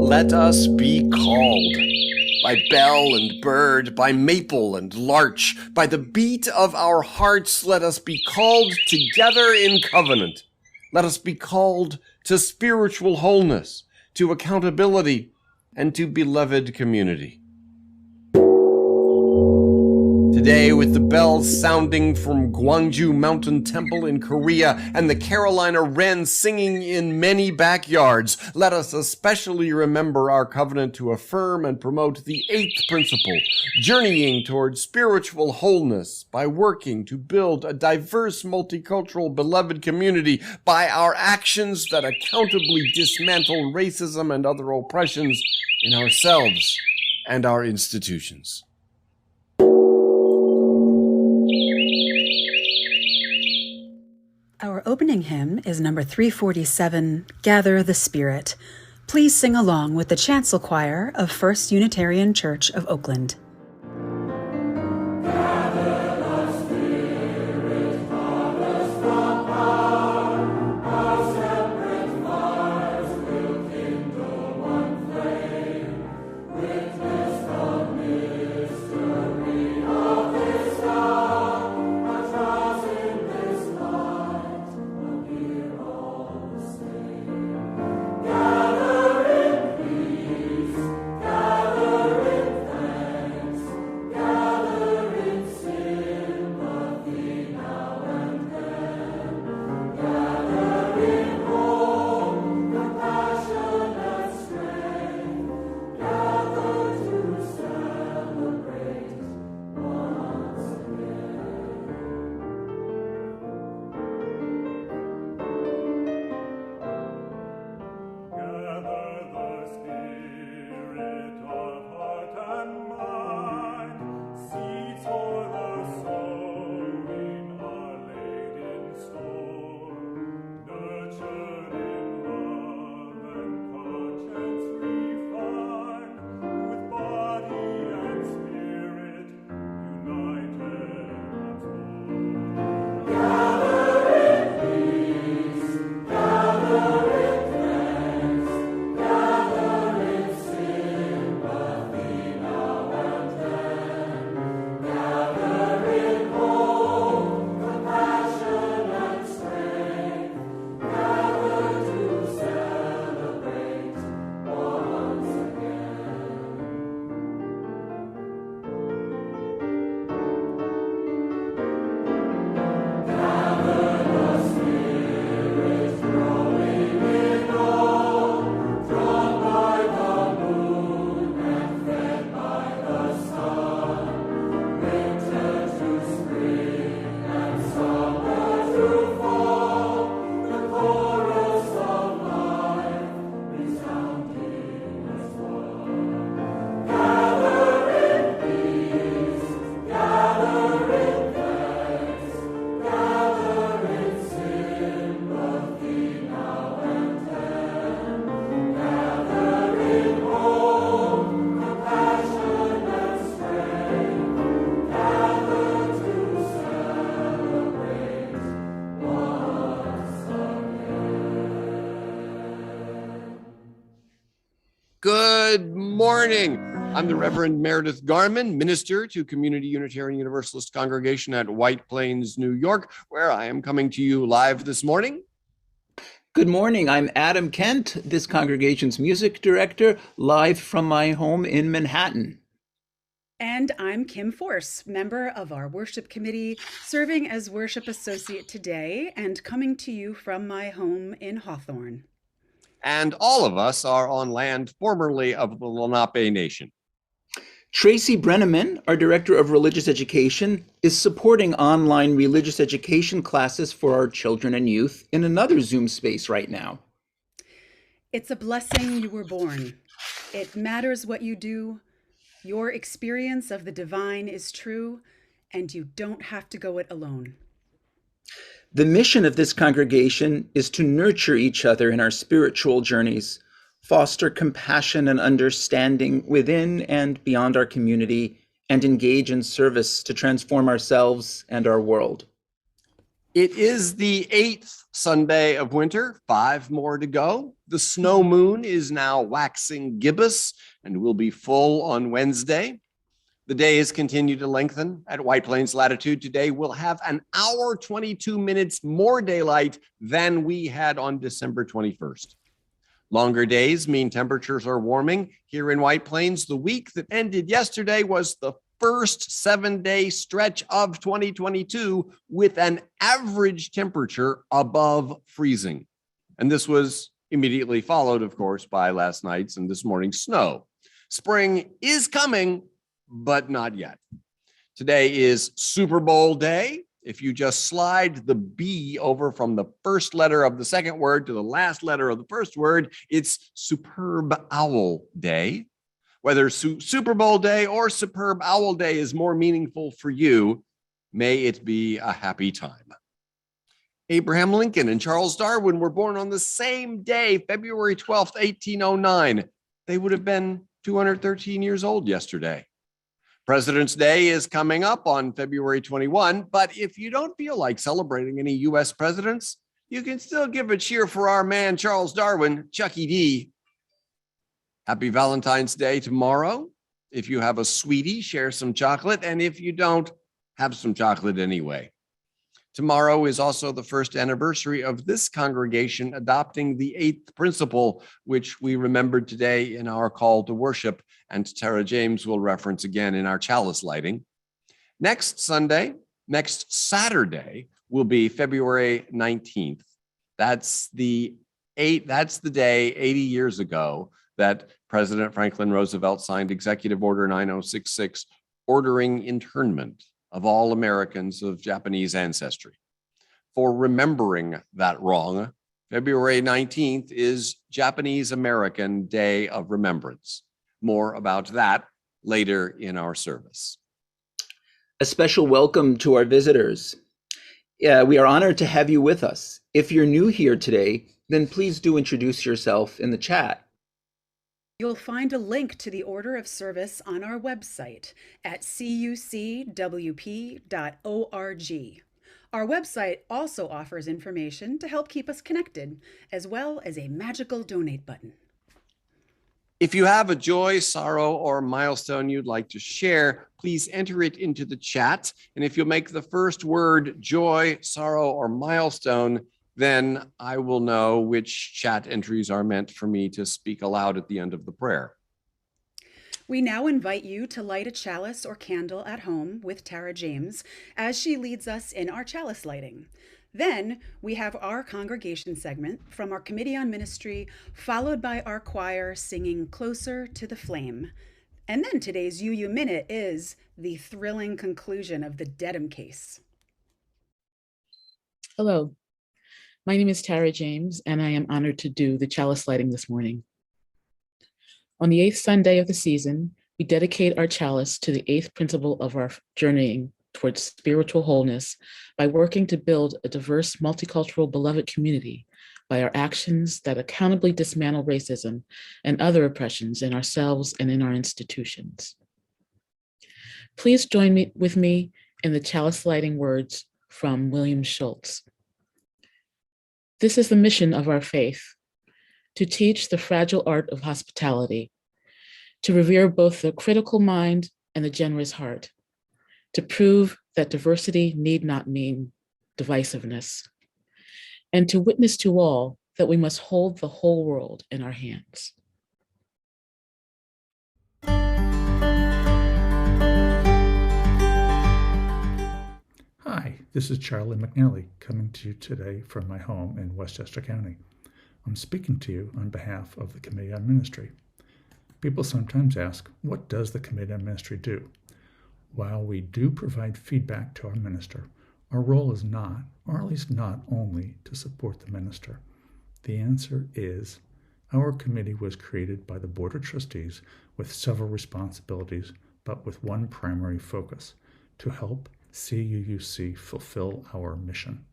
Let us be called. By bell and bird, by maple and larch, by the beat of our hearts, let us be called together in covenant. Let us be called to spiritual wholeness, to accountability, and to beloved community. Today, with the bells sounding from Gwangju Mountain Temple in Korea and the Carolina wren singing in many backyards, let us especially remember our covenant to affirm and promote the eighth principle, journeying toward spiritual wholeness by working to build a diverse, multicultural, beloved community by our actions that accountably dismantle racism and other oppressions in ourselves and our institutions. Our opening hymn is number 347, Gather the Spirit. Please sing along with the Chancel Choir of First Unitarian Church of Oakland. Good morning. I'm the Reverend Meredith Garmon, minister to Community Unitarian Universalist Congregation at White Plains, New York, where I am coming to you live this morning. Good morning. I'm Adam Kent, this congregation's music director, live from my home in Manhattan. And I'm Kim Force, member of our worship committee, serving as worship associate today and coming to you from my home in Hawthorne. And all of us are on land formerly of the Lenape Nation. Tracy Brenneman, our director of religious education, is supporting online religious education classes for our children and youth in another Zoom space right now. It's a blessing you were born. It matters what you do. Your experience of the divine is true, and you don't have to go it alone. The mission of this congregation is to nurture each other in our spiritual journeys, foster compassion and understanding within and beyond our community, and engage in service to transform ourselves and our world. It is the 8th Sunday of winter, 5 more to go. The snow moon is now waxing gibbous and will be full on Wednesday. The days continue to lengthen. At White Plains latitude today, we'll have an hour, 22 minutes more daylight than we had on December 21st. Longer days mean temperatures are warming. Here in White Plains, the week that ended yesterday was the first 7-day stretch of 2022 with an average temperature above freezing. And this was immediately followed, of course, by last night's and this morning's snow. Spring is coming, but not yet. Today is Super Bowl day. If you just slide the B over from the first letter of the second word to the last letter of the first word, it's Superb Owl Day. Whether Super Bowl day or Superb Owl Day is more meaningful for you, may it be a happy time. Abraham Lincoln and Charles Darwin were born on the same day, February 12th, 1809. They would have been 213 years old yesterday. President's Day is coming up on February 21, but if you don't feel like celebrating any U.S. presidents, you can still give a cheer for our man, Charles Darwin, Chucky D. Happy Valentine's Day tomorrow. If you have a sweetie, share some chocolate, and if you don't, have some chocolate anyway. Tomorrow is also the first anniversary of this congregation adopting the 8th principle, which we remembered today in our call to worship, and Tara James will reference again in our chalice lighting. Next Saturday will be February 19th. That's the day 80 years ago that President Franklin Roosevelt signed Executive Order 9066, ordering internment of all Americans of Japanese ancestry. For remembering that wrong, February 19th is Japanese American Day of Remembrance. More about that later in our service. A special welcome to our visitors. We are honored to have you with us. If you're new here today, then please do introduce yourself in the chat. You'll find a link to the order of service on our website at cuucwp.org. Our website also offers information to help keep us connected, as well as a magical donate button. If you have a joy, sorrow, or milestone you'd like to share, please enter it into the chat. And if you'll make the first word joy, sorrow, or milestone, then I will know which chat entries are meant for me to speak aloud at the end of the prayer. We now invite you to light a chalice or candle at home with Tara James as she leads us in our chalice lighting. Then we have our congregation segment from our Committee on Ministry, followed by our choir singing Closer to the Flame. And then today's UU Minute is the thrilling conclusion of the Dedham case. Hello. My name is Tara James, and I am honored to do the chalice lighting this morning. On the 8th Sunday of the season, we dedicate our chalice to the 8th principle of our journeying towards spiritual wholeness by working to build a diverse, multicultural, beloved community by our actions that accountably dismantle racism and other oppressions in ourselves and in our institutions. Please join with me in the chalice lighting words from William Schultz. This is the mission of our faith, to teach the fragile art of hospitality, to revere both the critical mind and the generous heart, to prove that diversity need not mean divisiveness, and to witness to all that we must hold the whole world in our hands. Hi, this is Charlie McNally coming to you today from my home in Westchester County. I'm speaking to you on behalf of the Committee on Ministry. People sometimes ask, what does the Committee on Ministry do? While we do provide feedback to our minister, our role is not, or at least not only, to support the minister. The answer is, our committee was created by the Board of Trustees with several responsibilities, but with one primary focus, to help CUUC fulfill our mission.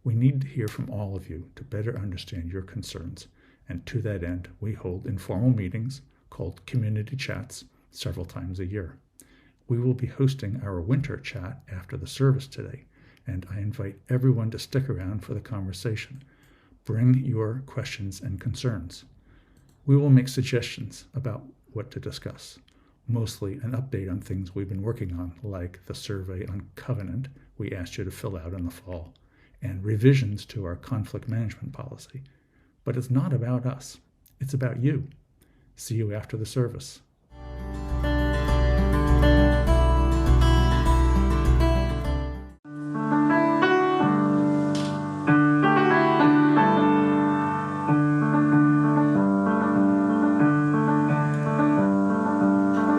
We need to hear from all of you to better understand your concerns, and to that end, we hold informal meetings called community chats several times a year. We will be hosting our winter chat after the service today, and I invite everyone to stick around for the conversation. Bring your questions and concerns. We will make suggestions about what to discuss, mostly an update on things we've been working on, like the survey on covenant we asked you to fill out in the fall, and revisions to our conflict management policy. But it's not about us. It's about you. See you after the service.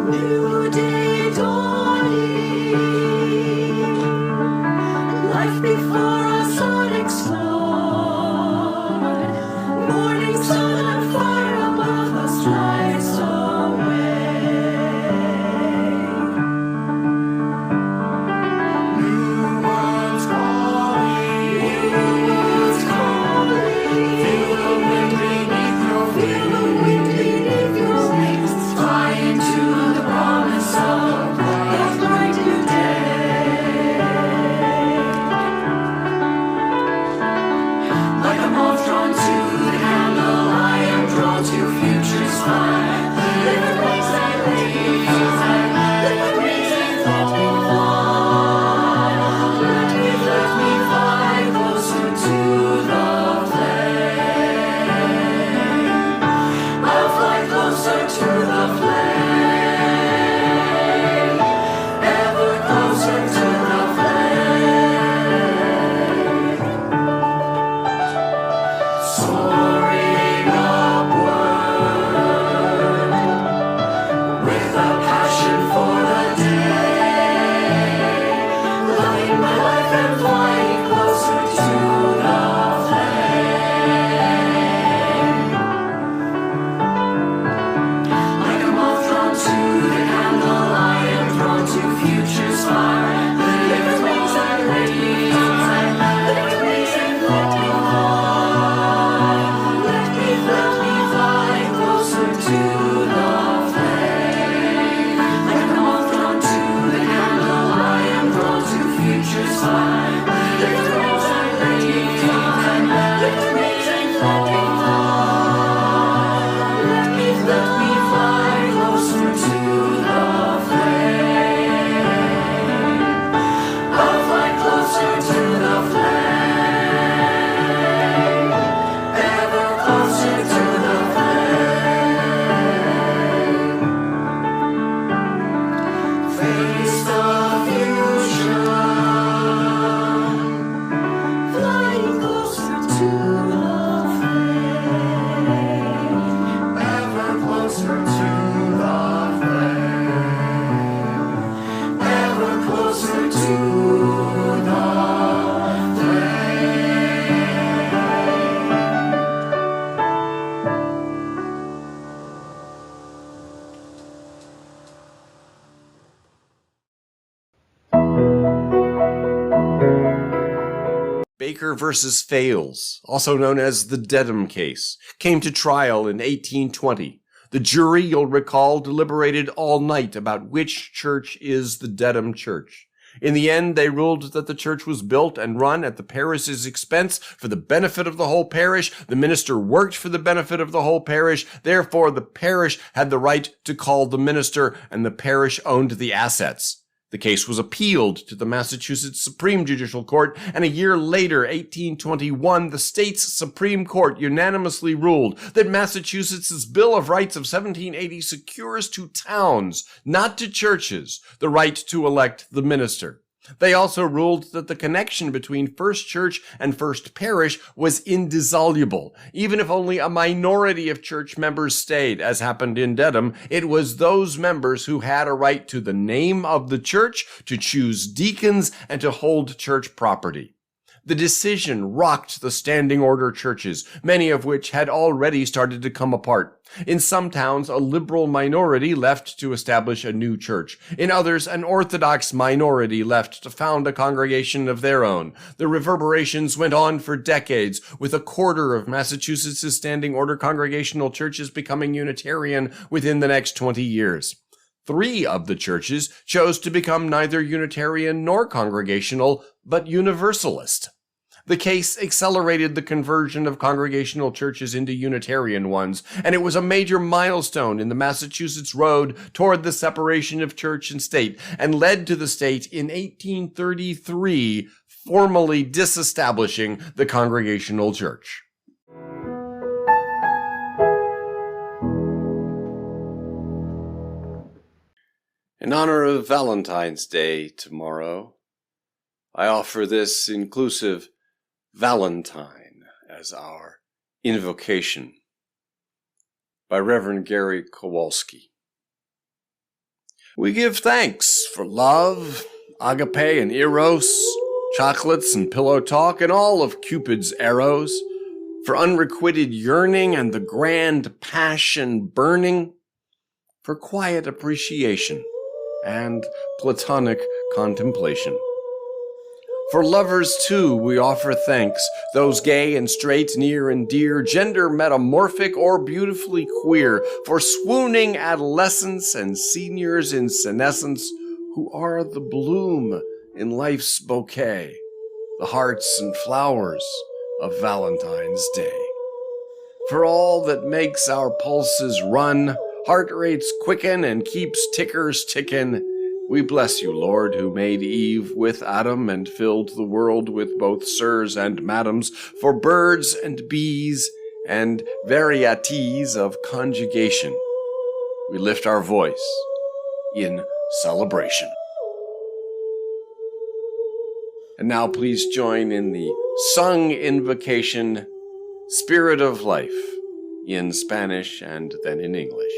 New day dawning, life before us unexplored, morning sun and fire above us flies away. New worlds calling, feel the wind beneath your wings, fly into the promise of a bright new day. Like a moth drawn to the candle, I am drawn to future's fire. Lift wings and let me fly. Lift wings and let me fly. Let me fly closer to the flame. I'll fly closer to the flame. Ever closer to the flame. Soaring upward with a passion for the day. Loving my life and flying closer to the flame. Like a moth drawn to the candle, I am drawn to future's fire. Lift wings and let me fly. Lift wings and let me fly. Let me fly closer to the flame. Like a moth drawn to the candle, I am drawn to future's fire. Lift wings and let me fly. Lift wings and let me fly. Let me fly closer to the flame. I'll fly closer to the flame. Ever closer to the flame. Face the fusion. Flying closer to the flame. Ever closer to the flame. Ever closer to the flame. Baker versus Fales, also known as the Dedham case, came to trial in 1820. The jury, you'll recall, deliberated all night about which church is the Dedham Church. In the end, they ruled that the church was built and run at the parish's expense for the benefit of the whole parish. The minister worked for the benefit of the whole parish. Therefore, the parish had the right to call the minister, and the parish owned the assets. The case was appealed to the Massachusetts Supreme Judicial Court, and a year later, 1821, the state's Supreme Court unanimously ruled that Massachusetts' Bill of Rights of 1780 secures to towns, not to churches, the right to elect the minister. They also ruled that the connection between First Church and First Parish was indissoluble. Even if only a minority of church members stayed, as happened in Dedham, it was those members who had a right to the name of the church, to choose deacons, and to hold church property. The decision rocked the standing order churches, many of which had already started to come apart. In some towns, a liberal minority left to establish a new church. In others, an Orthodox minority left to found a congregation of their own. The reverberations went on for decades, with a quarter of Massachusetts' standing order congregational churches becoming Unitarian within the next 20 years. 3 of the churches chose to become neither Unitarian nor Congregational, but Universalist. The case accelerated the conversion of Congregational churches into Unitarian ones, and it was a major milestone in the Massachusetts road toward the separation of church and state, and led to the state in 1833 formally disestablishing the Congregational church. In honor of Valentine's Day tomorrow, I offer this inclusive Valentine as our invocation by Reverend Gary Kowalski. We give thanks for love, agape and eros, chocolates and pillow talk, and all of Cupid's arrows, for unrequited yearning and the grand passion burning, for quiet appreciation and platonic contemplation. For lovers, too, we offer thanks, those gay and straight, near and dear, gender metamorphic or beautifully queer, for swooning adolescents and seniors in senescence who are the bloom in life's bouquet, the hearts and flowers of Valentine's Day. For all that makes our pulses run, heart rates quicken, and keeps tickers tickin', we bless you, Lord, who made Eve with Adam and filled the world with both sirs and madams, for birds and bees and varieties of conjugation. We lift our voice in celebration. And now please join in the sung invocation, Spirit of Life, in Spanish and then in English.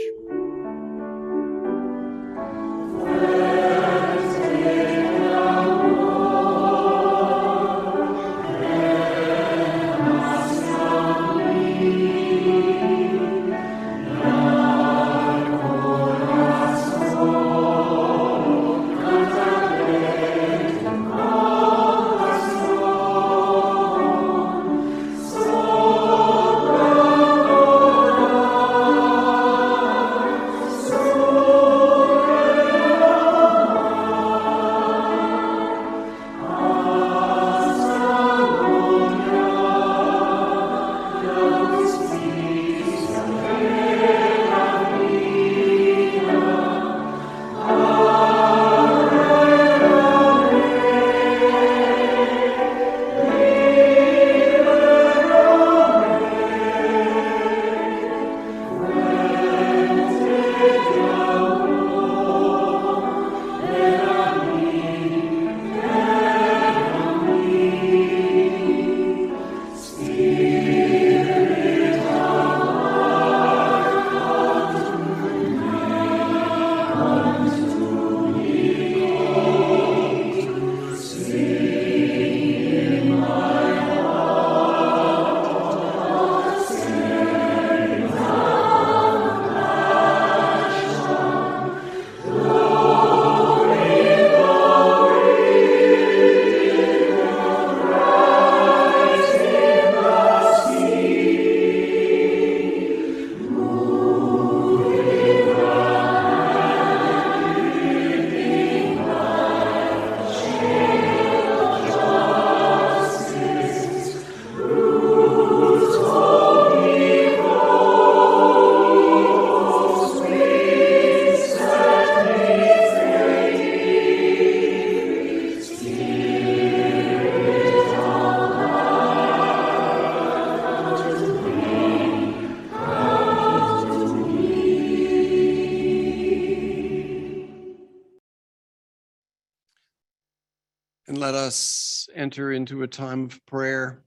And let us enter into a time of prayer.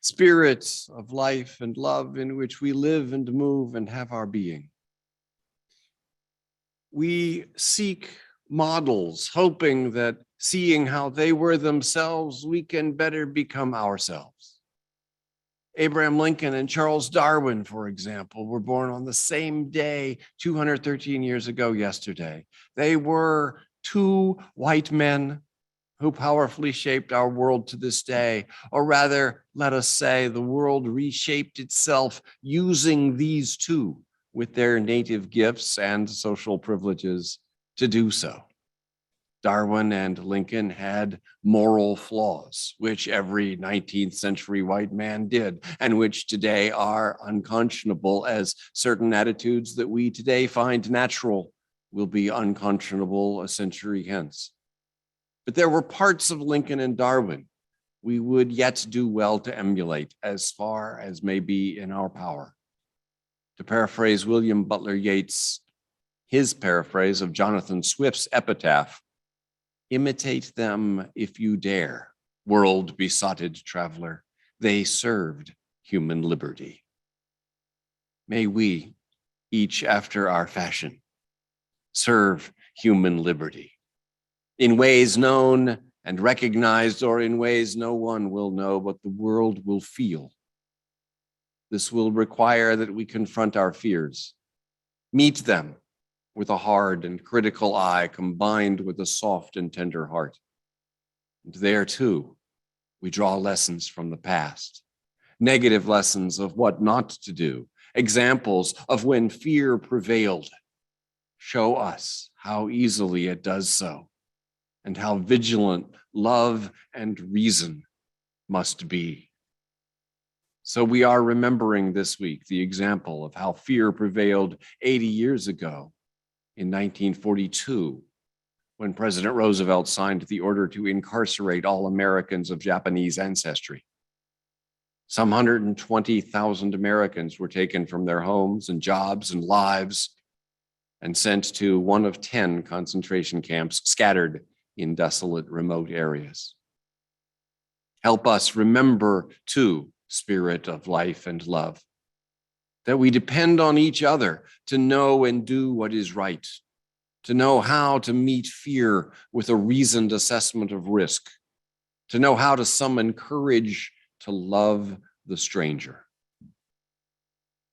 Spirit of life and love in which we live and move and have our being. We seek models, hoping that seeing how they were themselves, we can better become ourselves. Abraham Lincoln and Charles Darwin, for example, were born on the same day 213 years ago yesterday. They were two white men who powerfully shaped our world to this day, or rather, let us say, the world reshaped itself using these two with their native gifts and social privileges to do so. Darwin and Lincoln had moral flaws, which every 19th century white man did, and which today are unconscionable, as certain attitudes that we today find natural will be unconscionable a century hence. But there were parts of Lincoln and Darwin we would yet do well to emulate as far as may be in our power. To paraphrase William Butler Yeats, his paraphrase of Jonathan Swift's epitaph, imitate them if you dare, world-besotted traveler. They served human liberty. May we, each after our fashion, serve human liberty in ways known and recognized, or in ways no one will know, but the world will feel. This will require that we confront our fears, meet them with a hard and critical eye combined with a soft and tender heart. And there too, we draw lessons from the past, negative lessons of what not to do, examples of when fear prevailed. Show us how easily it does so, and how vigilant love and reason must be. So we are remembering this week the example of how fear prevailed 80 years ago in 1942, when President Roosevelt signed the order to incarcerate all Americans of Japanese ancestry. Some 120,000 Americans were taken from their homes and jobs and lives and sent to one of 10 concentration camps scattered in desolate, remote areas. Help us remember, too, Spirit of life and love, that we depend on each other to know and do what is right, to know how to meet fear with a reasoned assessment of risk, to know how to summon courage to love the stranger.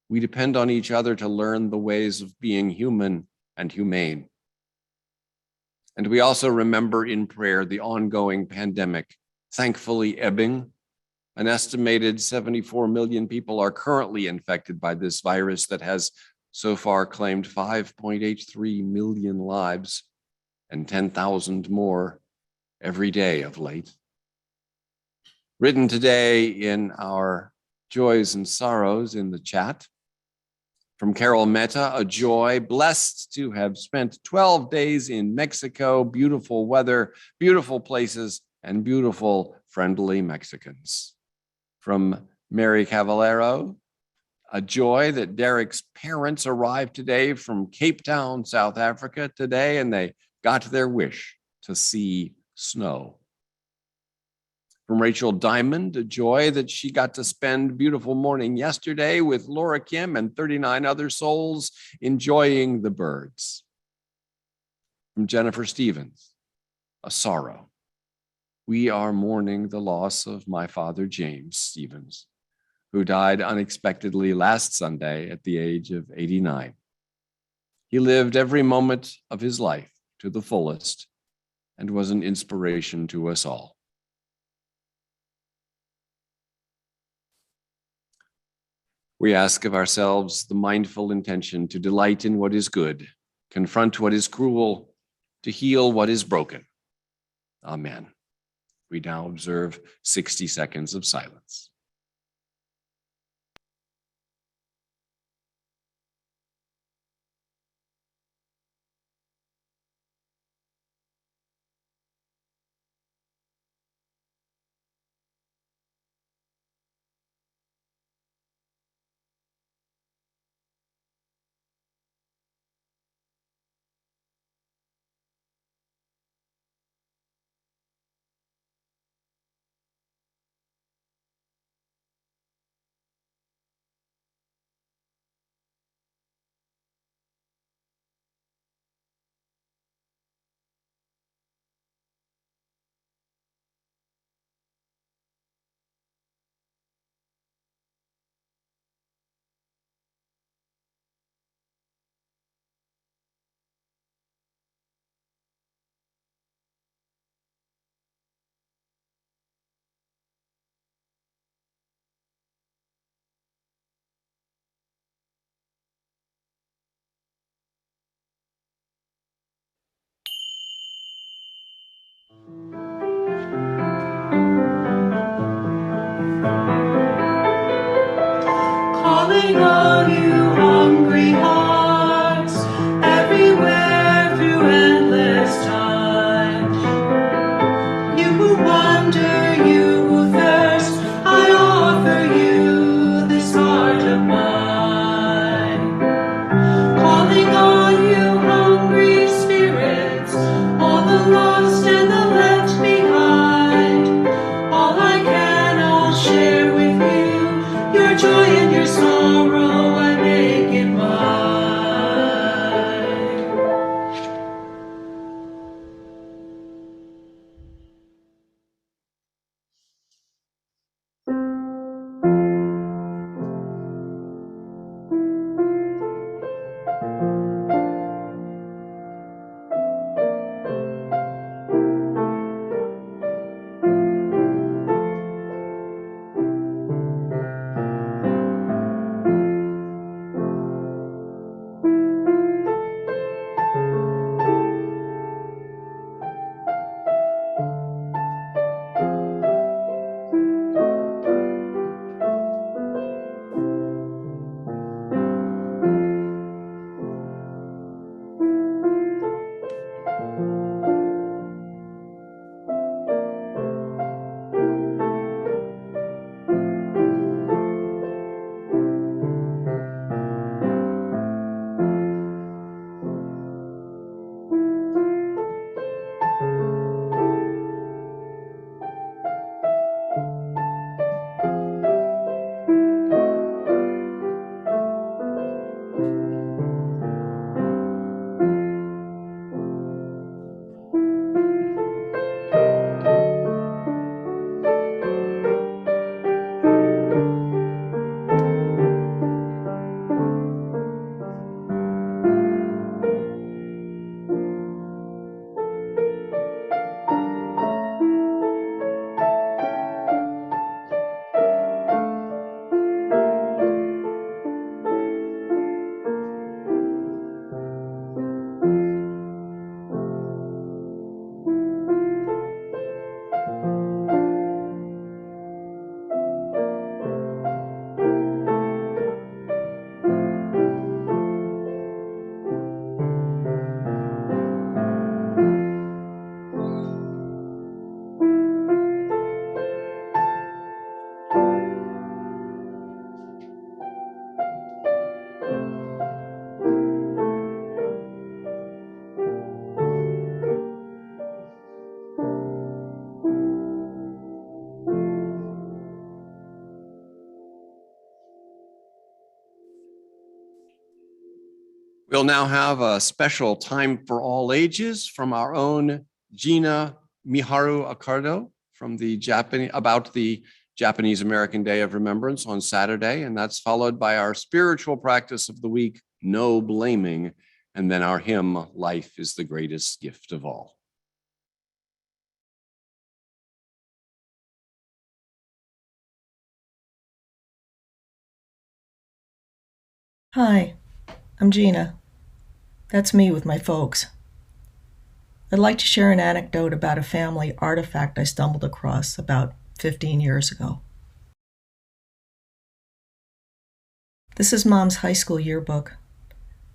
We depend on each other to learn the ways of being human and humane. And we also remember in prayer the ongoing pandemic, thankfully ebbing. An estimated 74 million people are currently infected by this virus that has so far claimed 5.83 million lives and 10,000 more every day of late. Written today in our joys and sorrows in the chat, from Carol Mehta, a joy, blessed to have spent 12 days in Mexico, beautiful weather, beautiful places, and beautiful, friendly Mexicans. From Mary Cavallero, a joy that Derek's parents arrived today from Cape Town, South Africa today, and they got their wish to see snow. From Rachel Diamond, a joy that she got to spend beautiful morning yesterday with Laura Kim and 39 other souls enjoying the birds. From Jennifer Stevens, a sorrow. We are mourning the loss of my father, James Stevens, who died unexpectedly last Sunday at the age of 89. He lived every moment of his life to the fullest and was an inspiration to us all. We ask of ourselves the mindful intention to delight in what is good, confront what is cruel, to heal what is broken. Amen. We now observe 60 seconds of silence. Calling on you, hungry hearts, everywhere through endless time. You who wander, you who thirst, I offer you this heart of mine. Calling on you, hungry spirits, all the lost and the left behind. All I can, I'll share with you, your joy and your sorrow, I make it mine. We'll now have a special time for all ages from our own Gina Miharu Accardo from the about the Japanese American Day of Remembrance on Saturday, and that's followed by our spiritual practice of the week, No Blaming, and then our hymn, Life is the Greatest Gift of All. Hi, I'm Gina. That's me with my folks. I'd like to share an anecdote about a family artifact I stumbled across about 15 years ago. This is Mom's high school yearbook.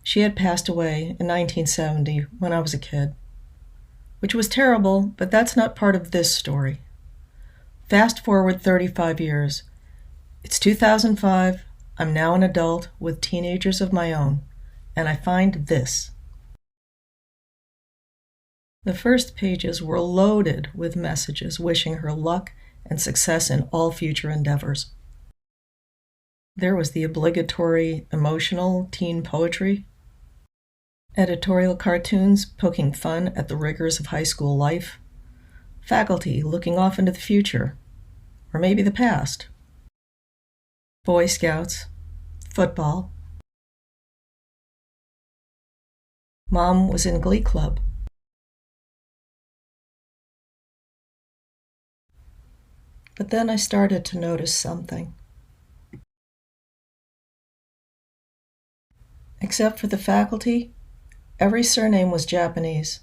She had passed away in 1970 when I was a kid, which was terrible, but that's not part of this story. Fast forward 35 years. It's 2005. I'm now an adult with teenagers of my own, and I find this. The first pages were loaded with messages wishing her luck and success in all future endeavors. There was the obligatory emotional teen poetry, editorial cartoons poking fun at the rigors of high school life, faculty looking off into the future, or maybe the past, Boy Scouts, football. Mom was in Glee Club. But then I started to notice something. Except for the faculty, every surname was Japanese.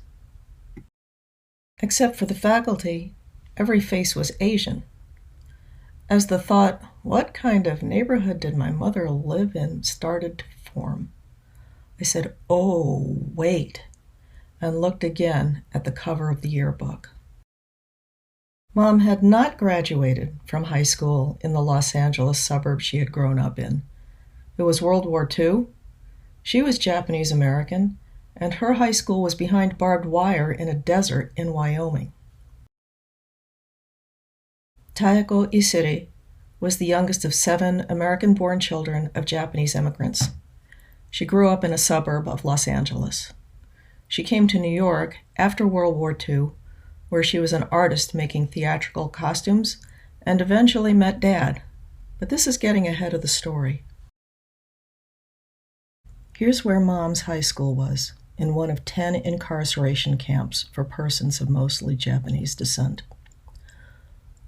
Except for the faculty, every face was Asian. as the thought, what kind of neighborhood did my mother live in, started to form. I said, oh, wait, and looked again at the cover of the yearbook. Mom had not graduated from high school in the Los Angeles suburb she had grown up in. It was World War II. She was Japanese American, and her high school was behind barbed wire in a desert in Wyoming. Taeko Isiri was the youngest of 7 American-born children of Japanese immigrants. She grew up in a suburb of Los Angeles. She came to New York after World War II, where she was an artist making theatrical costumes, and eventually met Dad. But this is getting ahead of the story. Here's where Mom's high school was, in one of 10 incarceration camps for persons of mostly Japanese descent.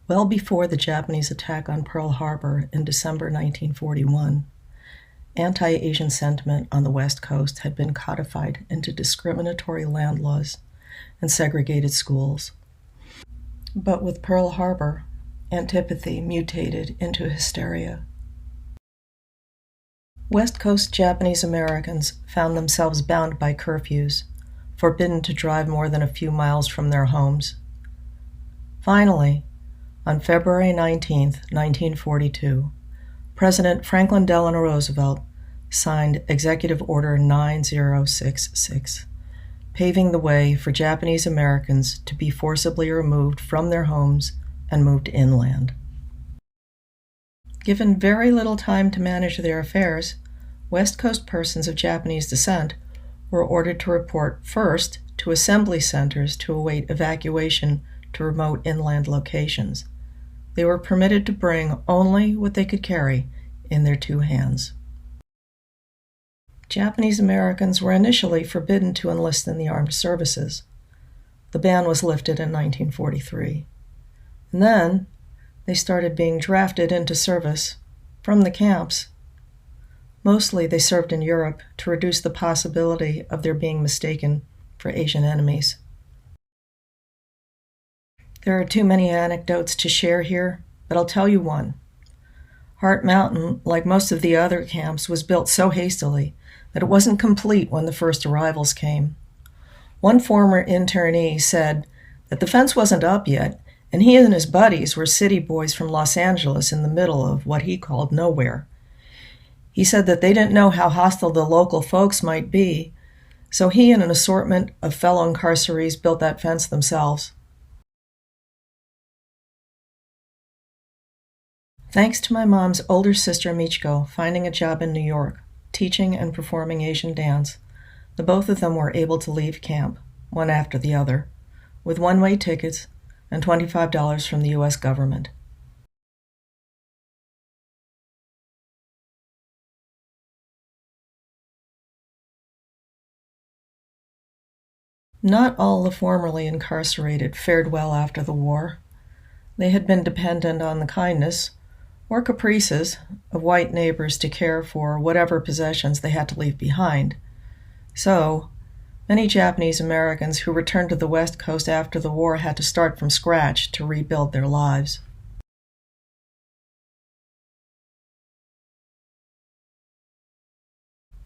Well before the Japanese attack on Pearl Harbor in December 1941, anti-Asian sentiment on the West Coast had been codified into discriminatory land laws and segregated schools. But with Pearl Harbor, antipathy mutated into hysteria. West Coast Japanese Americans found themselves bound by curfews, forbidden to drive more than a few miles from their homes. Finally, on February 19, 1942, President Franklin Delano Roosevelt signed Executive Order 9066, paving the way for Japanese Americans to be forcibly removed from their homes and moved inland. Given very little time to manage their affairs, West Coast persons of Japanese descent were ordered to report first to assembly centers to await evacuation to remote inland locations. They were permitted to bring only what they could carry in their 2 hands. Japanese Americans were initially forbidden to enlist in the armed services. The ban was lifted in 1943. And then they started being drafted into service from the camps. Mostly they served in Europe to reduce the possibility of their being mistaken for Asian enemies. There are too many anecdotes to share here, but I'll tell you one. Heart Mountain, like most of the other camps, was built so hastily that it wasn't complete when the first arrivals came. One former internee said that the fence wasn't up yet, and he and his buddies were city boys from Los Angeles in the middle of what he called nowhere. He said that they didn't know how hostile the local folks might be, so he and an assortment of fellow incarcerees built that fence themselves. Thanks to my mom's older sister Michiko finding a job in New York, teaching and performing Asian dance, the both of them were able to leave camp, one after the other, with one-way tickets and $25 from the U.S. government. Not all the formerly incarcerated fared well after the war. They had been dependent on the kindness or caprices of white neighbors to care for whatever possessions they had to leave behind. So, many Japanese Americans who returned to the West Coast after the war had to start from scratch to rebuild their lives.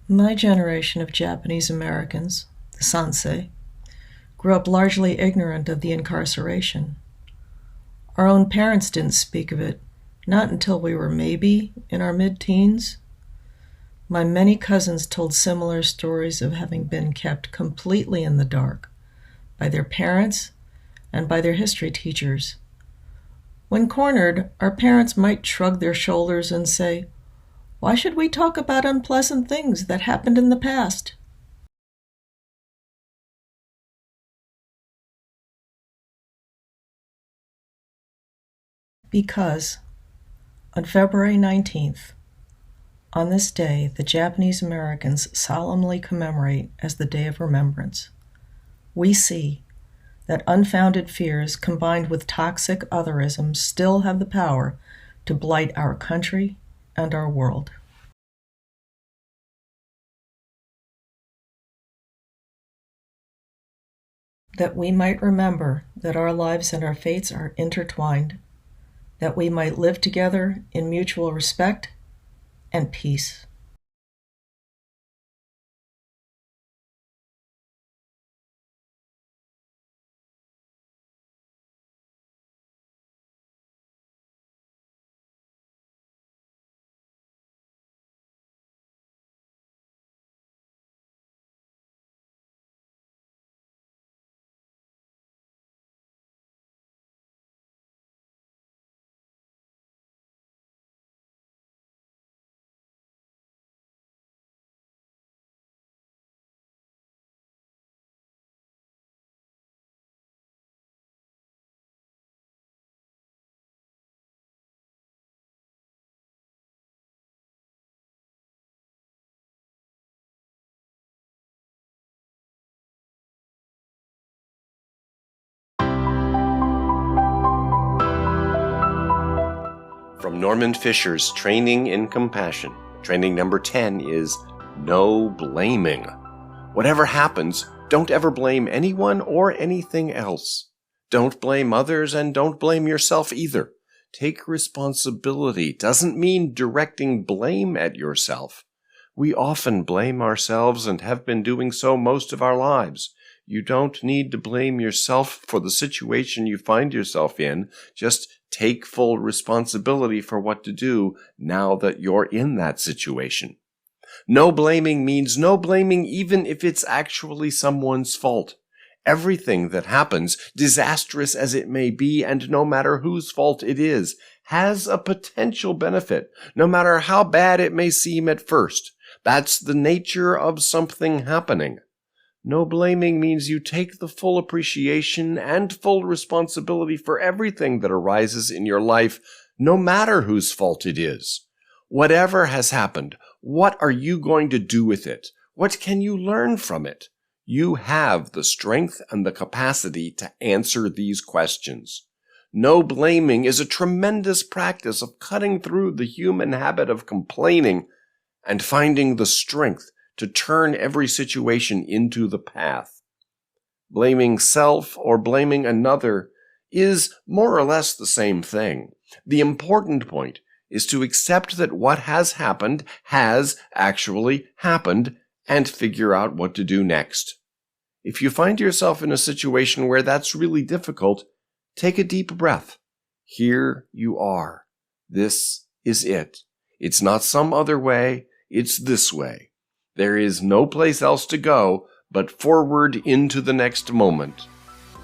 My generation of Japanese Americans, the Sansei, grew up largely ignorant of the incarceration. Our own parents didn't speak of it, not until we were maybe in our mid-teens. My many cousins told similar stories of having been kept completely in the dark by their parents and by their history teachers. When cornered, our parents might shrug their shoulders and say, "Why should we talk about unpleasant things that happened in the past?" Because on February 19th, on this day, the Japanese Americans solemnly commemorate as the Day of Remembrance. We see that unfounded fears combined with toxic otherism still have the power to blight our country and our world. That we might remember that our lives and our fates are intertwined, that we might live together in mutual respect and peace. From Norman Fisher's Training in Compassion, training number 10 is no blaming. Whatever happens, don't ever blame anyone or anything else. Don't blame others and don't blame yourself either. Take responsibility doesn't mean directing blame at yourself. We often blame ourselves and have been doing so most of our lives. You don't need to blame yourself for the situation you find yourself in. Just take full responsibility for what to do now that you're in that situation. No blaming means no blaming even if it's actually someone's fault. Everything that happens, disastrous as it may be, and no matter whose fault it is, has a potential benefit, no matter how bad it may seem at first. That's the nature of something happening. No blaming means you take the full appreciation and full responsibility for everything that arises in your life, no matter whose fault it is. Whatever has happened, what are you going to do with it? What can you learn from it? You have the strength and the capacity to answer these questions. No blaming is a tremendous practice of cutting through the human habit of complaining and finding the strength to turn every situation into the path. Blaming self or blaming another is more or less the same thing. The important point is to accept that what has happened has actually happened and figure out what to do next. If you find yourself in a situation where that's really difficult, take a deep breath. Here you are. This is it. It's not some other way, it's this way. There is no place else to go but forward into the next moment.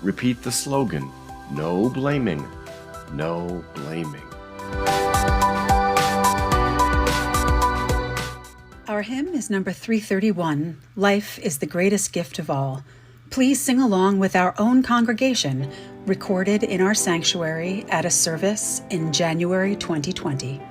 Repeat the slogan, no blaming, no blaming. Our hymn is number 331, Life is the Greatest Gift of All. Please sing along with our own congregation, recorded in our sanctuary at a service in January 2020.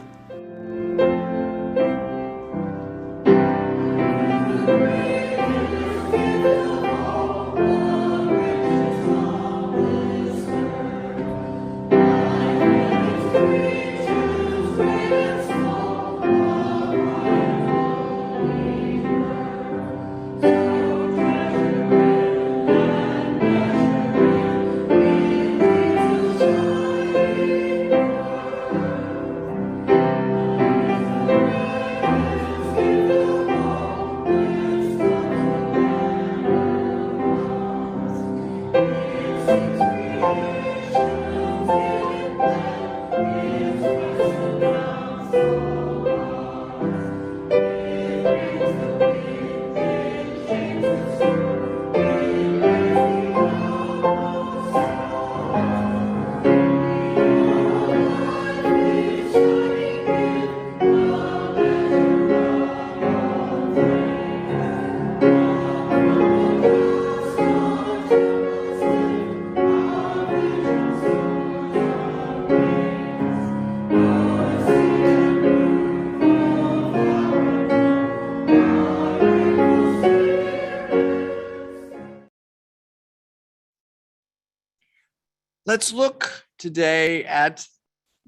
Let's look today at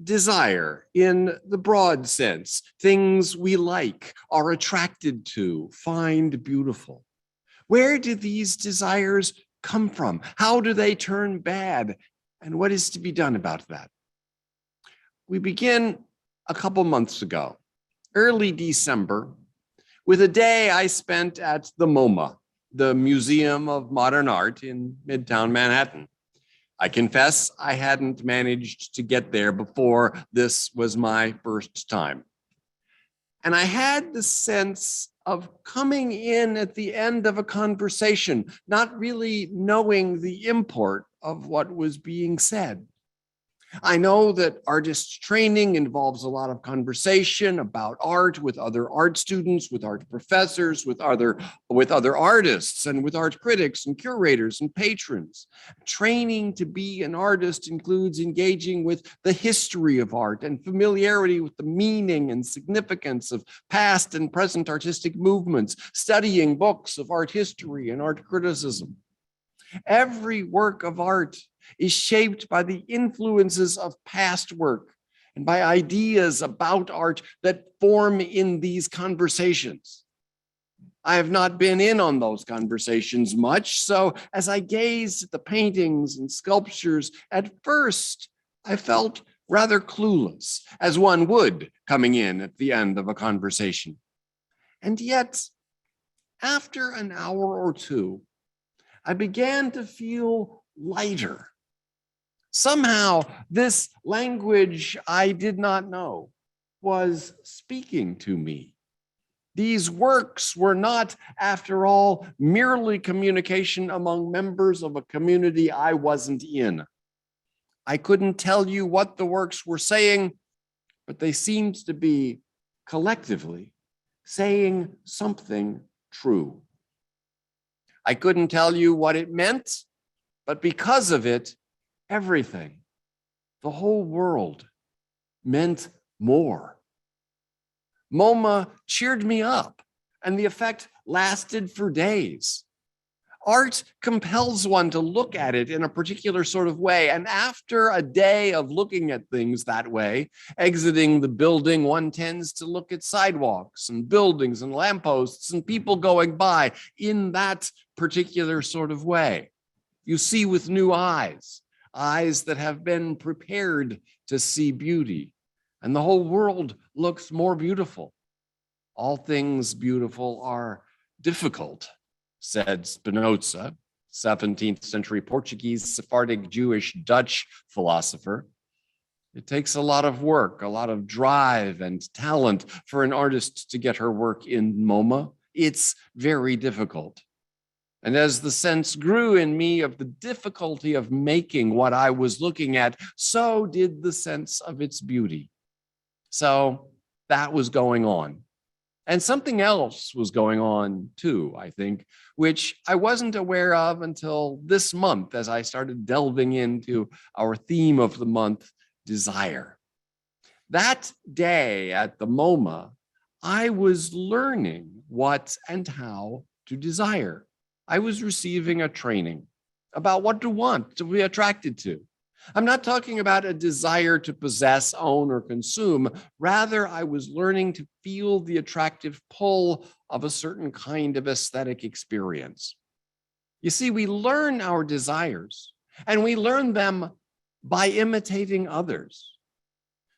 desire in the broad sense, things we like, are attracted to, find beautiful. Where do these desires come from? How do they turn bad? And what is to be done about that? We begin a couple months ago, early December, with a day I spent at the MoMA, the Museum of Modern Art in Midtown Manhattan. I confess I hadn't managed to get there before. This was my first time. And I had the sense of coming in at the end of a conversation, not really knowing the import of what was being said. I know that artist training involves a lot of conversation about art with other art students, with art professors, with other artists, and with art critics and curators and patrons. Training to be an artist includes engaging with the history of art and familiarity with the meaning and significance of past and present artistic movements, studying books of art history and art criticism. Every work of art is shaped by the influences of past work and by ideas about art that form in these conversations. I have not been in on those conversations much, so as I gazed at the paintings and sculptures, at first I felt rather clueless, as one would coming in at the end of a conversation. And yet, after an hour or two, I began to feel lighter. Somehow, this language I did not know was speaking to me. These works were not, after all, merely communication among members of a community I wasn't in. I couldn't tell you what the works were saying, but they seemed to be collectively saying something true. I couldn't tell you what it meant, but because of it, everything, the whole world, meant more. MoMA cheered me up, and the effect lasted for days. Art compels one to look at it in a particular sort of way, and after a day of looking at things that way, exiting the building, one tends to look at sidewalks and buildings and lampposts and people going by in that particular sort of way. You see with new eyes, eyes that have been prepared to see beauty, and the whole world looks more beautiful. All things beautiful are difficult, said Spinoza, 17th century Portuguese, Sephardic, Jewish, Dutch philosopher. It takes a lot of work, a lot of drive and talent for an artist to get her work in MoMA. It's very difficult. And as the sense grew in me of the difficulty of making what I was looking at, so did the sense of its beauty. So that was going on. And something else was going on too, I think, which I wasn't aware of until this month as I started delving into our theme of the month, desire. That day at the MoMA, I was learning what and how to desire. I was receiving a training about what to want, to be attracted to. I'm not talking about a desire to possess, own, or consume. Rather, I was learning to feel the attractive pull of a certain kind of aesthetic experience. You see, we learn our desires, and we learn them by imitating others.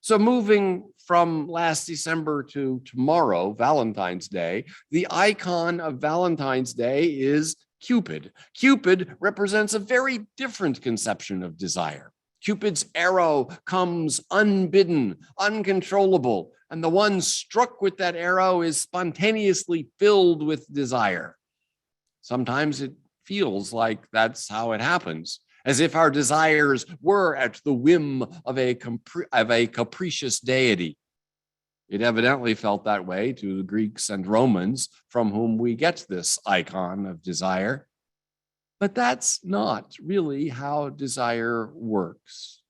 So moving from last December to tomorrow, Valentine's Day, the icon of Valentine's Day is Cupid. Cupid represents a very different conception of desire. Cupid's arrow comes unbidden, uncontrollable, and the one struck with that arrow is spontaneously filled with desire. Sometimes it feels like that's how it happens, as if our desires were at the whim of a capricious deity. It evidently felt that way to the Greeks and Romans, from whom we get this icon of desire. But that's not really how desire works.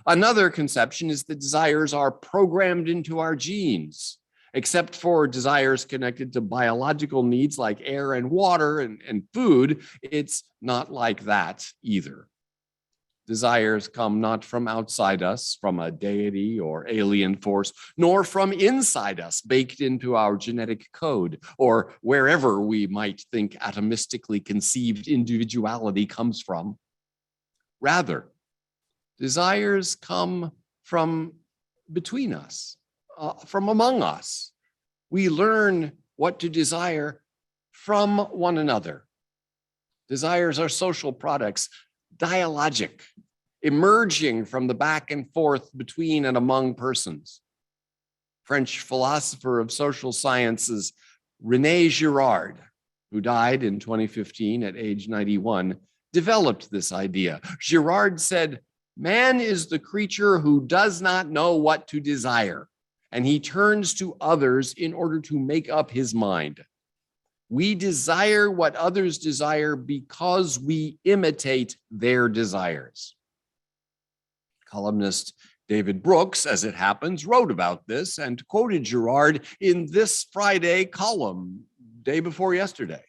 Another conception is that desires are programmed into our genes, except for desires connected to biological needs like air and water and food. It's not like that either. Desires come not from outside us, from a deity or alien force, nor from inside us, baked into our genetic code, or wherever we might think atomistically conceived individuality comes from. Rather, desires come from between us, from among us. We learn what to desire from one another. Desires are social products, dialogic, emerging from the back and forth between and among persons. French philosopher of social sciences, René Girard, who died in 2015 at age 91, developed this idea. Girard said, "Man is the creature who does not know what to desire, and he turns to others in order to make up his mind. We desire what others desire because we imitate their desires." Columnist David Brooks, as it happens, wrote about this and quoted Girard in this Friday column, day before yesterday.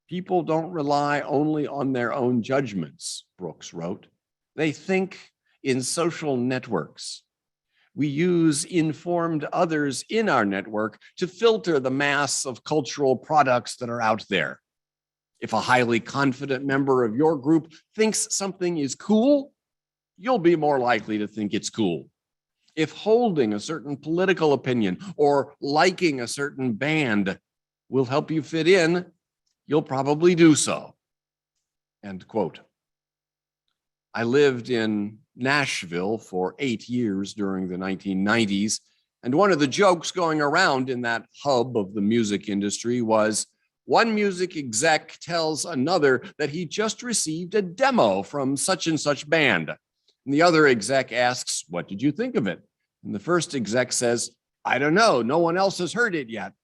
"People don't rely only on their own judgments," Brooks wrote. "They think in social networks. We use informed others in our network to filter the mass of cultural products that are out there. If a highly confident member of your group thinks something is cool, you'll be more likely to think it's cool. If holding a certain political opinion or liking a certain band will help you fit in, you'll probably do so." End quote. I lived in Nashville for 8 years during the 1990s, and one of the jokes going around in that hub of the music industry was, one music exec tells another that he just received a demo from such and such band. And the other exec asks, "What did you think of it?" And the first exec says, "I don't know, no one else has heard it yet."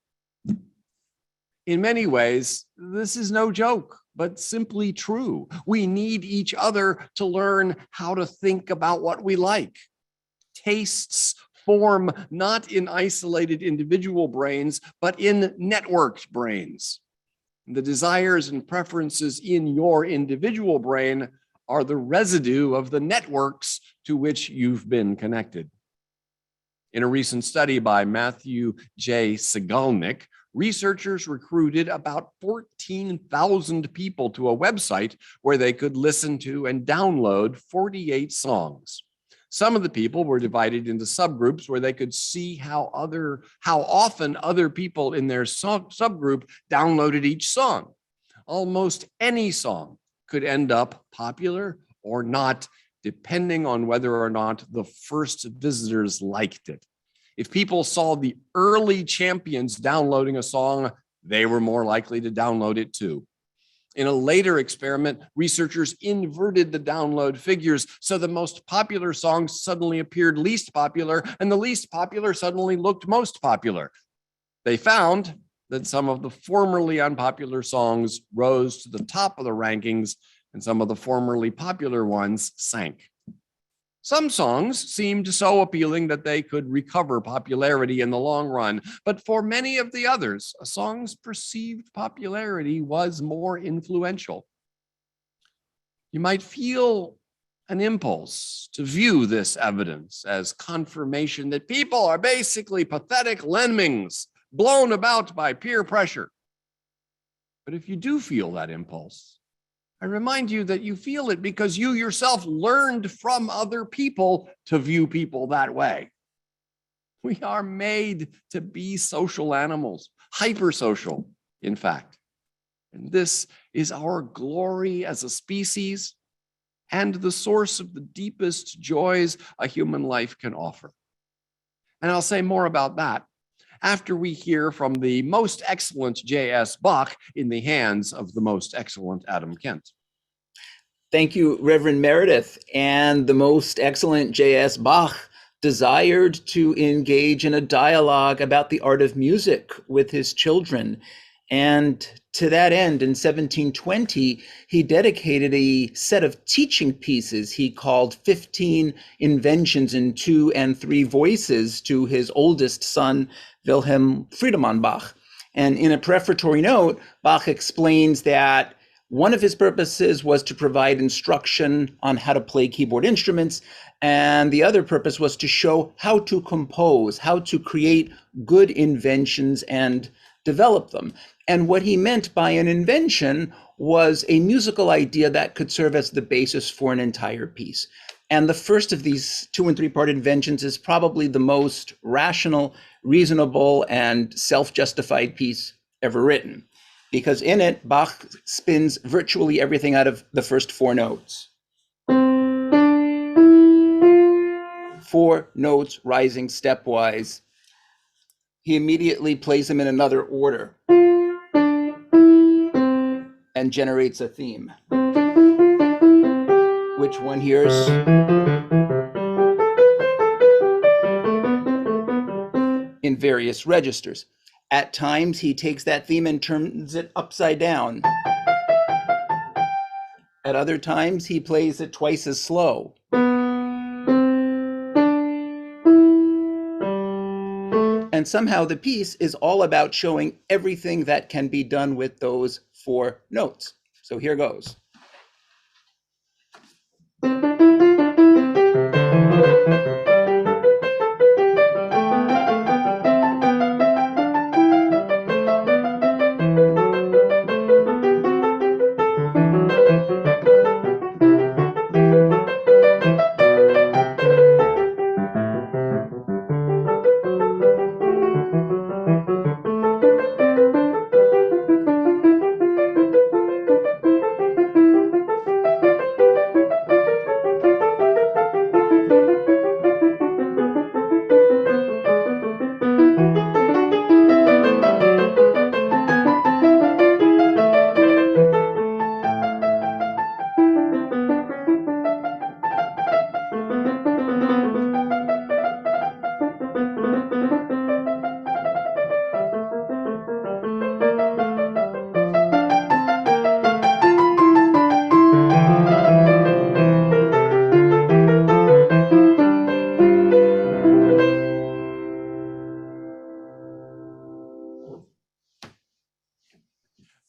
In many ways, this is no joke, but simply true. We need each other to learn how to think about what we like. Tastes form not in isolated individual brains, but in networked brains. The desires and preferences in your individual brain are the residue of the networks to which you've been connected. In a recent study by Matthew J. Sigalnik, researchers recruited about 14,000 people to a website where they could listen to and download 48 songs. Some of the people were divided into subgroups where they could see how often other people in their subgroup downloaded each song. Almost any song could end up popular or not, depending on whether or not the first visitors liked it. If people saw the early champions downloading a song, they were more likely to download it too. In a later experiment, researchers inverted the download figures, so the most popular songs suddenly appeared least popular, and the least popular suddenly looked most popular. They found that some of the formerly unpopular songs rose to the top of the rankings, and some of the formerly popular ones sank. Some songs seemed so appealing that they could recover popularity in the long run, but for many of the others, a song's perceived popularity was more influential. You might feel an impulse to view this evidence as confirmation that people are basically pathetic lemmings, blown about by peer pressure. But if you do feel that impulse, I remind you that you feel it because you yourself learned from other people to view people that way. We are made to be social animals, hypersocial, in fact. And this is our glory as a species and the source of the deepest joys a human life can offer. And I'll say more about that after we hear from the most excellent J.S. Bach in the hands of the most excellent Adam Kent. Thank you, Reverend Meredith. And the most excellent J.S. Bach desired to engage in a dialogue about the art of music with his children. And to that end, in 1720, he dedicated a set of teaching pieces he called 15 Inventions in 2 and 3 Voices to his oldest son, Wilhelm Friedemann Bach. And in a prefatory note, Bach explains that one of his purposes was to provide instruction on how to play keyboard instruments, and the other purpose was to show how to compose, how to create good inventions and develop them. And what he meant by an invention was a musical idea that could serve as the basis for an entire piece. And the first of these 2 and 3 part inventions is probably the most rational, reasonable, and self-justified piece ever written, because in it, Bach spins virtually everything out of the first 4 notes. 4 notes rising stepwise. He immediately plays them in another order and generates a theme, which one hears in various registers. At times, he takes that theme and turns it upside down. At other times, he plays it twice as slow. And somehow the piece is all about showing everything that can be done with those 4 notes. So here goes.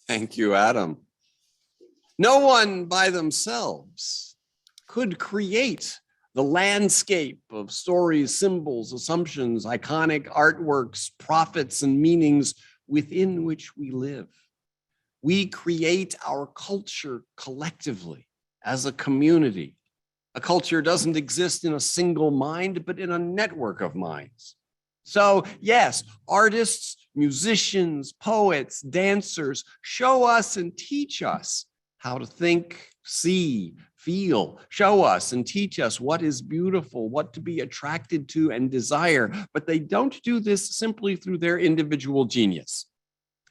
Thank you, Adam. No one by themselves could create the landscape of stories, symbols, assumptions, iconic artworks, prophets, and meanings within which we live. We create our culture collectively as a community. A culture doesn't exist in a single mind, but in a network of minds. So yes, artists, musicians, poets, dancers show us and teach us how to think, see, feel, show us and teach us what is beautiful, what to be attracted to and desire, but they don't do this simply through their individual genius.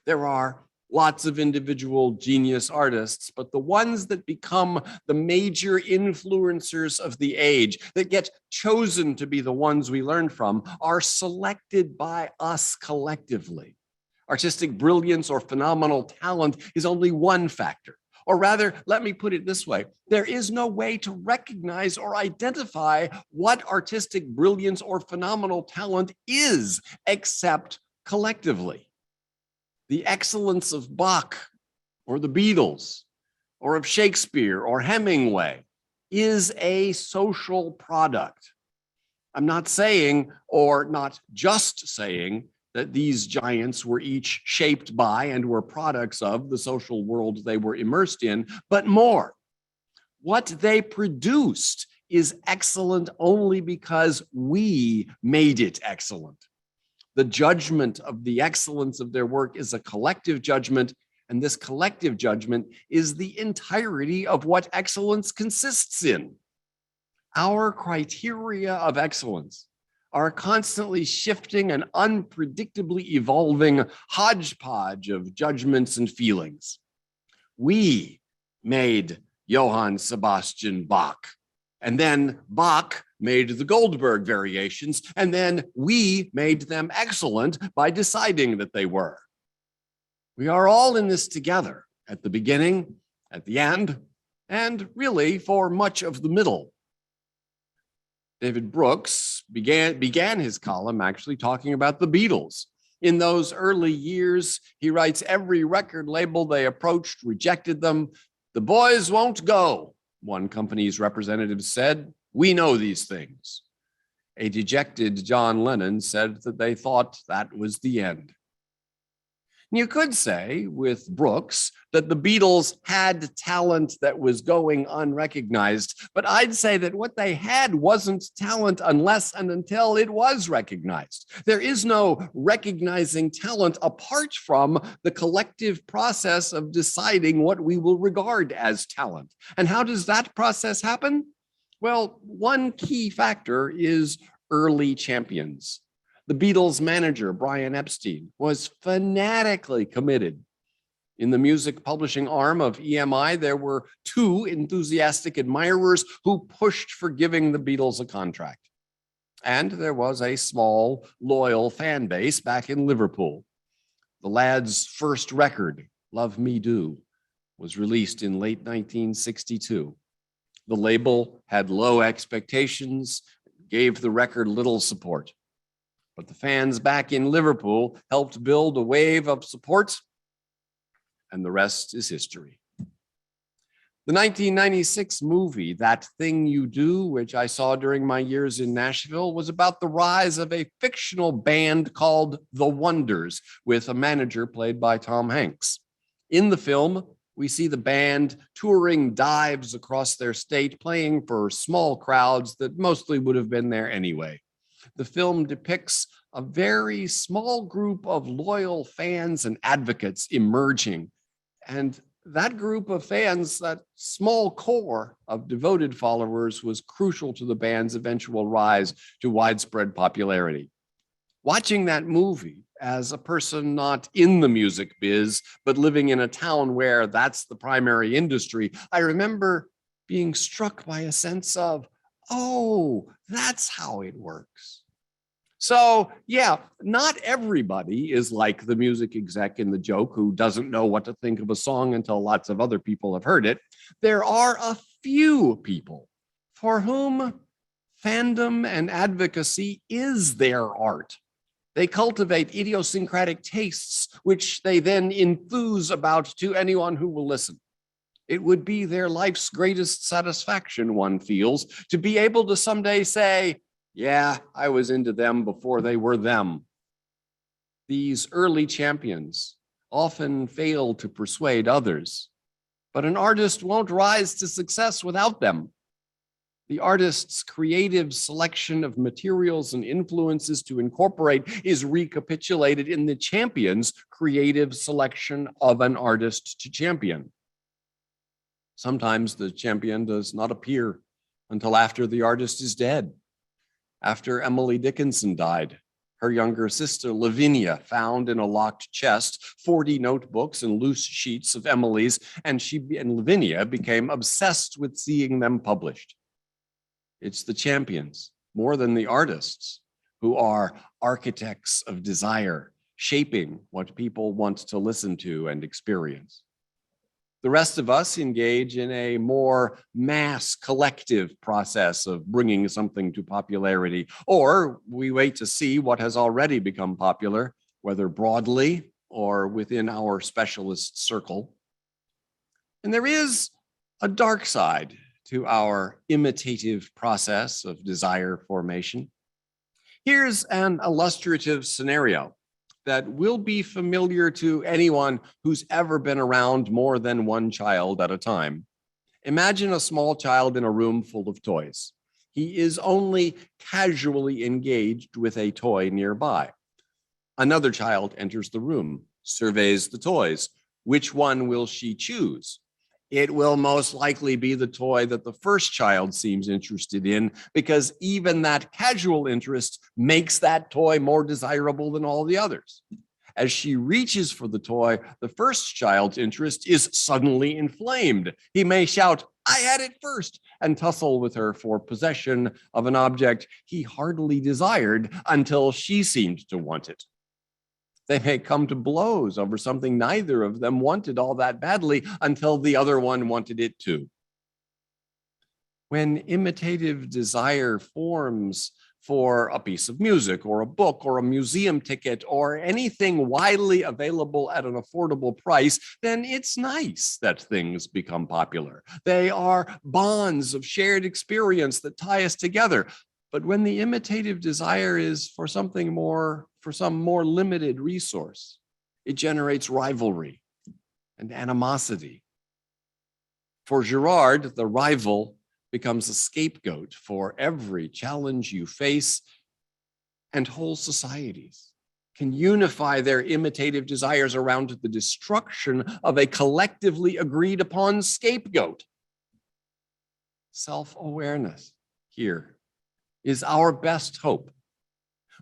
There are lots of individual genius artists, but the ones that become the major influencers of the age, that get chosen to be the ones we learn from, are selected by us collectively. Artistic brilliance or phenomenal talent is only one factor. Or rather, let me put it this way, there is no way to recognize or identify what artistic brilliance or phenomenal talent is except collectively. The excellence of Bach or the Beatles or of Shakespeare or Hemingway is a social product. I'm not saying, or not just saying, that these giants were each shaped by and were products of the social world they were immersed in, but more. What they produced is excellent only because we made it excellent. The judgment of the excellence of their work is a collective judgment, and this collective judgment is the entirety of what excellence consists in. Our criteria of excellence are constantly shifting and unpredictably evolving hodgepodge of judgments and feelings. We made Johann Sebastian Bach, and then Bach made the Goldberg variations, and then we made them excellent by deciding that they were. We are all in this together, at the beginning, at the end, and really for much of the middle. David Brooks began his column actually talking about the Beatles. In those early years, he writes, every record label they approached rejected them. The boys won't go, one company's representative said. We know these things. A dejected John Lennon said that they thought that was the end. You could say with Brooks that the Beatles had talent that was going unrecognized, but I'd say that what they had wasn't talent unless and until it was recognized. There is no recognizing talent apart from the collective process of deciding what we will regard as talent. And how does that process happen? Well, one key factor is early champions. The Beatles' manager, Brian Epstein, was fanatically committed. In the music publishing arm of EMI, there were 2 enthusiastic admirers who pushed for giving the Beatles a contract. And there was a small, loyal fan base back in Liverpool. The lads' first record, Love Me Do, was released in late 1962. The label had low expectations, gave the record little support. But the fans back in Liverpool helped build a wave of support, and the rest is history. The 1996 movie, That Thing You Do, which I saw during my years in Nashville, was about the rise of a fictional band called The Wonders, with a manager played by Tom Hanks. In the film, we see the band touring dives across their state, playing for small crowds that mostly would have been there anyway. The film depicts a very small group of loyal fans and advocates emerging. And that group of fans, that small core of devoted followers, was crucial to the band's eventual rise to widespread popularity. Watching that movie as a person not in the music biz, but living in a town where that's the primary industry, I remember being struck by a sense of, oh, that's how it works. So yeah, not everybody is like the music exec in the joke who doesn't know what to think of a song until lots of other people have heard it. There are a few people for whom fandom and advocacy is their art. They cultivate idiosyncratic tastes, which they then enthuse about to anyone who will listen. It would be their life's greatest satisfaction, one feels, to be able to someday say, yeah, I was into them before they were them. These early champions often fail to persuade others, but an artist won't rise to success without them. The artist's creative selection of materials and influences to incorporate is recapitulated in the champion's creative selection of an artist to champion. Sometimes the champion does not appear until after the artist is dead. After Emily Dickinson died, her younger sister Lavinia found in a locked chest 40 notebooks and loose sheets of Emily's, and Lavinia became obsessed with seeing them published. It's the champions, more than the artists, who are architects of desire, shaping what people want to listen to and experience. The rest of us engage in a more mass collective process of bringing something to popularity, or we wait to see what has already become popular, whether broadly or within our specialist circle. And there is a dark side to our imitative process of desire formation. Here's an illustrative scenario that will be familiar to anyone who's ever been around more than one child at a time. Imagine a small child in a room full of toys. He is only casually engaged with a toy nearby. Another child enters the room, surveys the toys. Which one will she choose? It will most likely be the toy that the first child seems interested in, because even that casual interest makes that toy more desirable than all the others. As she reaches for the toy, the first child's interest is suddenly inflamed. He may shout, "I had it first," and tussle with her for possession of an object he heartily desired until she seemed to want it. They may come to blows over something neither of them wanted all that badly until the other one wanted it too. When imitative desire forms for a piece of music or a book or a museum ticket or anything widely available at an affordable price, then it's nice that things become popular. They are bonds of shared experience that tie us together. But when the imitative desire is for something more, for some more limited resource, It generates rivalry and animosity. For Girard, the rival becomes a scapegoat for every challenge you face, and whole societies can unify their imitative desires around the destruction of a collectively agreed upon scapegoat. Self-awareness here is our best hope.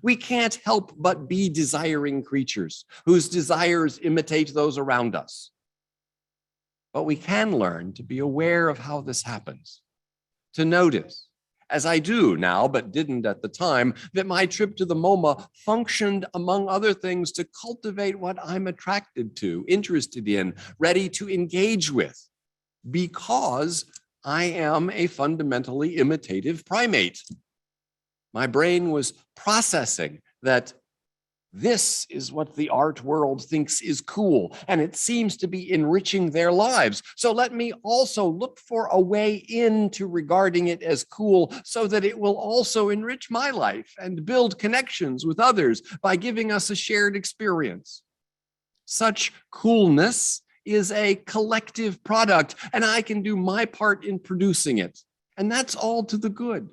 We can't help but be desiring creatures whose desires imitate those around us. But we can learn to be aware of how this happens, to notice, as I do now, but didn't at the time, that my trip to the MoMA functioned, among other things, to cultivate what I'm attracted to, interested in, ready to engage with, because I am a fundamentally imitative primate. My brain was processing that this is what the art world thinks is cool, and it seems to be enriching their lives. So let me also look for a way into regarding it as cool so that it will also enrich my life and build connections with others by giving us a shared experience. Such coolness is a collective product, and I can do my part in producing it. And that's all to the good.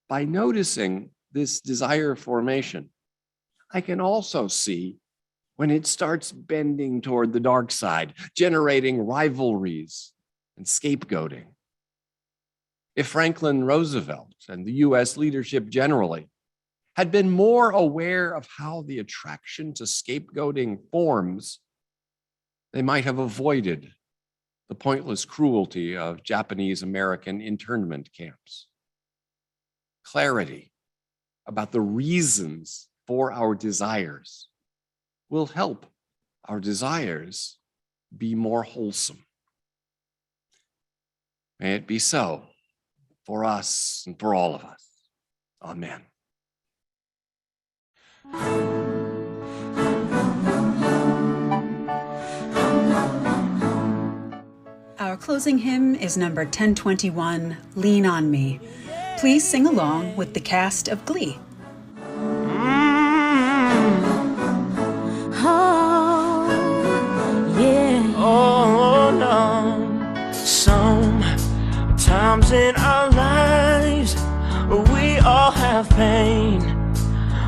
By noticing this desire formation, I can also see when it starts bending toward the dark side, generating rivalries and scapegoating. If Franklin Roosevelt and the US leadership generally had been more aware of how the attraction to scapegoating forms, they might have avoided the pointless cruelty of Japanese American internment camps. Clarity about the reasons for our desires will help our desires be more wholesome. May it be so for us and for all of us. Amen. Our closing hymn is number 1021, Lean on Me. Please sing along with the cast of Glee. Oh, no. Sometimes in our lives, we all have pain,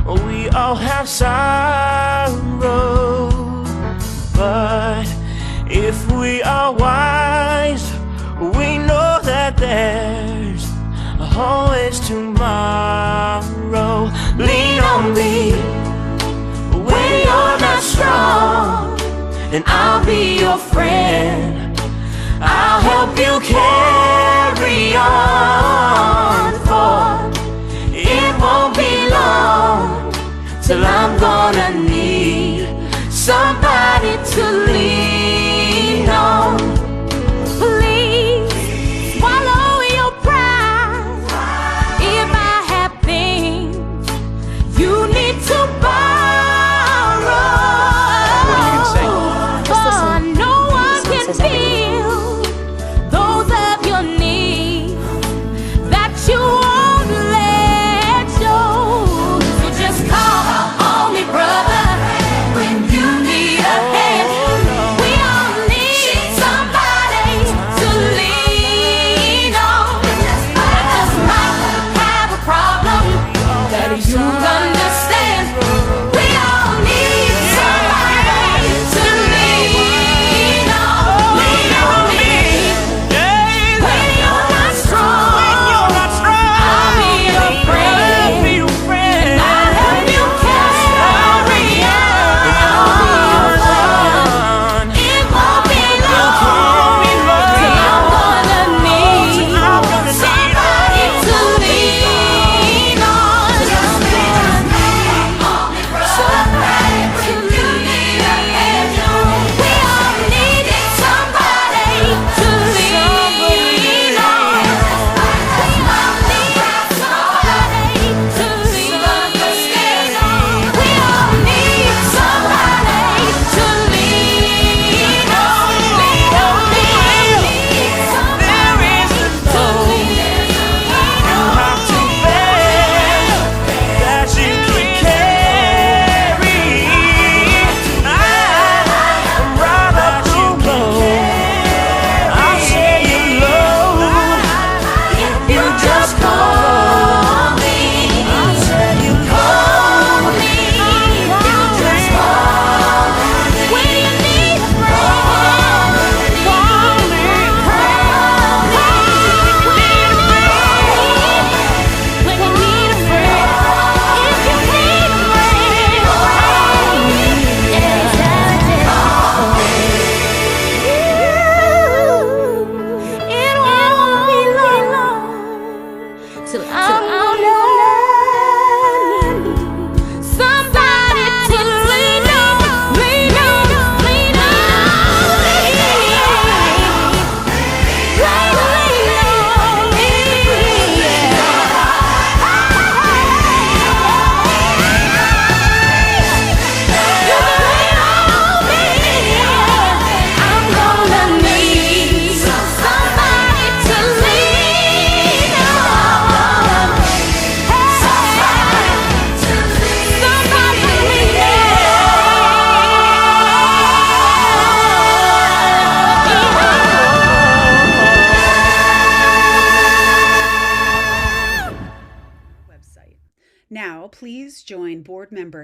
we all have sorrow. But if we are wise, we know that there's always tomorrow. Lean on me when you're not strong, and I'll be your friend. I'll help you carry on, for it won't be long till I'm gonna need somebody to lean on. Please swallow your pride. If I have things you need to borrow, no one can feel those of your needs that you won't let go. So just call on me, brother, when you need a hand. We all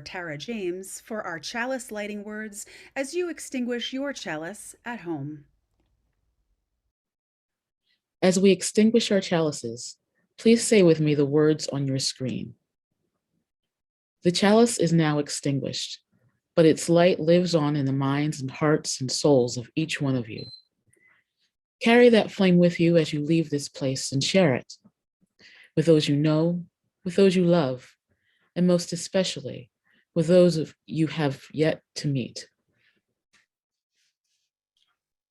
Tara James for our chalice lighting words as you extinguish your chalice at home. As we extinguish our chalices, please say with me the words on your screen. The chalice is now extinguished, but its light lives on in the minds and hearts and souls of each one of you. Carry that flame with you as you leave this place and share it with those you know, with those you love, and most especially with those you have yet to meet.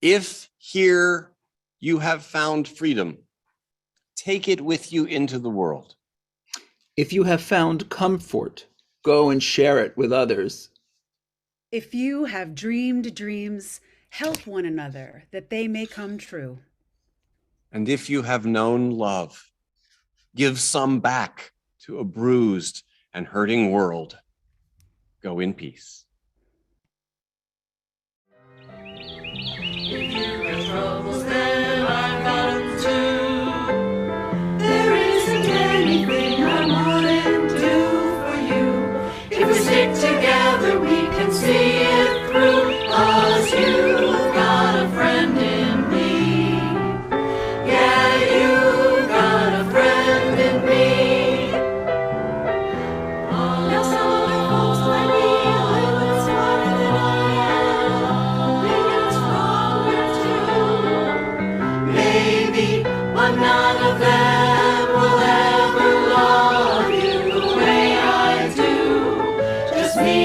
If here you have found freedom, take it with you into the world. If you have found comfort, go and share it with others. If you have dreamed dreams, help one another that they may come true. And if you have known love, give some back to a bruised and hurting world. Go in peace. If you got troubles, then I've got them too. There isn't anything I wouldn't do for you. If we stick together, we can see it through. 'Cause you've got a friend in me. Yeah, you've got a friend in me. Now some of you folks might be a little smarter than I am. Maybe you're stronger too. Maybe, but none of them will ever love you the way I do. Just me